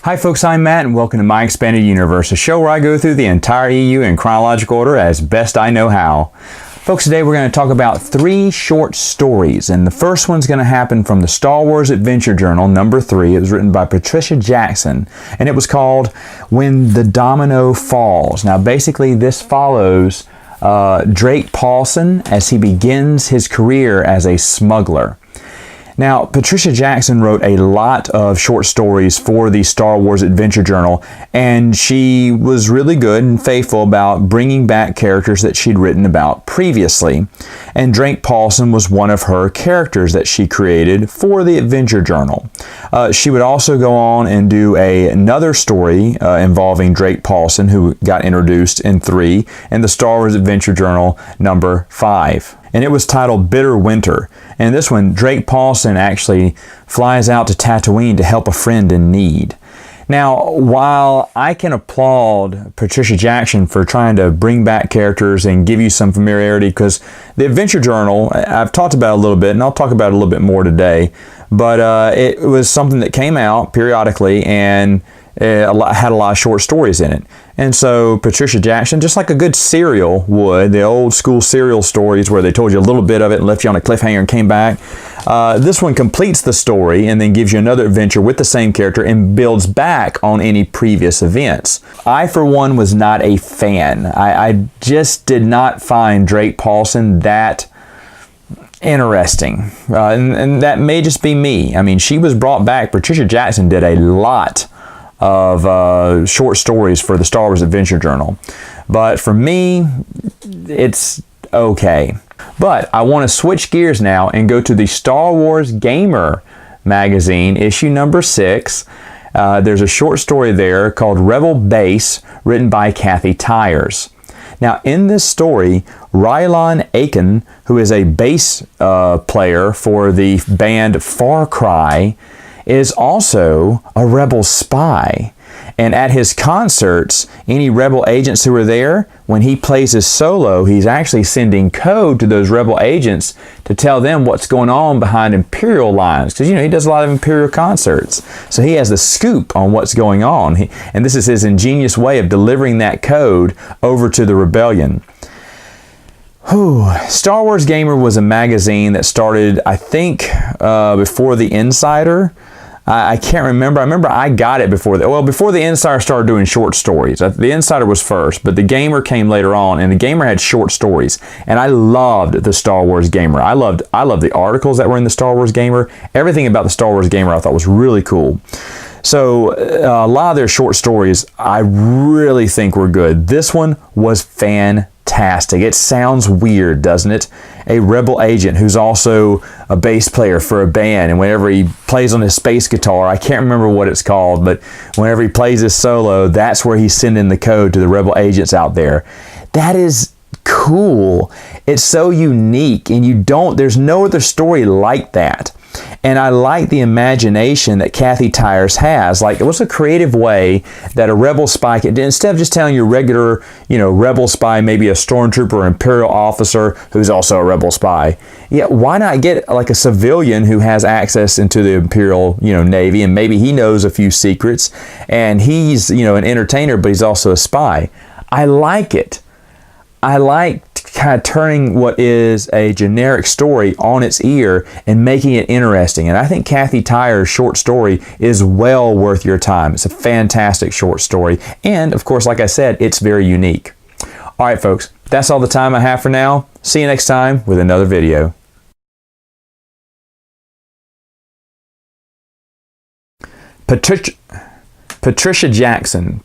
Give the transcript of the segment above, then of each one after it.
Hi folks, I'm Matt and welcome to My Expanded Universe, a show where I go through the entire EU in chronological order as best I know how. Folks, today we're going to talk about 3 short stories, and the first one's going to happen from the Star Wars Adventure Journal, number 3. It was written by Patricia Jackson, and it was called When the Domino Falls. Now basically this follows Drake Paulson as he begins his career as a smuggler. Now, Patricia Jackson wrote a lot of short stories for the Star Wars Adventure Journal, and she was really good and faithful about bringing back characters that she'd written about previously. And Drake Paulson was one of her characters that she created for the Adventure Journal. She would also go on and do another story involving Drake Paulson, who got introduced in 3, in the Star Wars Adventure Journal number 5. And it was titled Bitter Winter. And this one, Drake Paulson actually flies out to Tatooine to help a friend in need. Now, while I can applaud Patricia Jackson for trying to bring back characters and give you some familiarity, because the Adventure Journal, I've talked about it a little bit, and I'll talk about it a little bit more today, but it was something that came out periodically and had a lot of short stories in it. And so Patricia Jackson, just like a good serial would, the old school serial stories where they told you a little bit of it and left you on a cliffhanger and came back, this one completes the story and then gives you another adventure with the same character and builds back on any previous events. I, for one, was not a fan. I just did not find Drake Paulson that interesting. And that may just be me. I mean, she was brought back. Patricia Jackson did a lot of short stories for the Star Wars Adventure Journal. But for me, it's okay. But I want to switch gears now and go to the Star Wars Gamer magazine, issue number 6. There's a short story there called Rebel Base, written by Kathy Tyers. Now, in this story, Rylan Aiken, who is a bass player for the band Far Cry, is also a rebel spy. And at his concerts, any rebel agents who are there, when he plays his solo, he's actually sending code to those rebel agents to tell them what's going on behind Imperial lines. Because, you know, he does a lot of Imperial concerts. So he has the scoop on what's going on. And this is his ingenious way of delivering that code over to the rebellion. Star Wars Gamer was a magazine that started, I think, before The Insider. I can't remember. I remember I got it before the Insider started doing short stories. The Insider was first, but the Gamer came later on, and the Gamer had short stories. And I loved the Star Wars Gamer. I loved the articles that were in the Star Wars Gamer. Everything about the Star Wars Gamer I thought was really cool. So a lot of their short stories I really think were good. This one was fantastic. It sounds weird, doesn't it? A rebel agent who's also a bass player for a band, and whenever he plays on his space guitar, I can't remember what it's called, but whenever he plays his solo, that's where he's sending the code to the rebel agents out there. That is cool. It's so unique, and there's no other story like that. And I like the imagination that Kathy Tyers has. Like, what's a creative way that a rebel spy can, instead of just telling your regular, rebel spy, maybe a stormtrooper or imperial officer who's also a rebel spy. Yeah, why not get like a civilian who has access into the imperial, Navy, and maybe he knows a few secrets, and he's, an entertainer, but he's also a spy. I like it. I like kind of turning what is a generic story on its ear and making it interesting. And I think Kathy Tyers' short story is well worth your time. It's a fantastic short story. And of course, like I said, it's very unique. All right, folks, that's all the time I have for now. See you next time with another video. Patricia Jackson.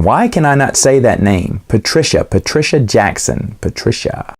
Why can I not say that name? Patricia Jackson.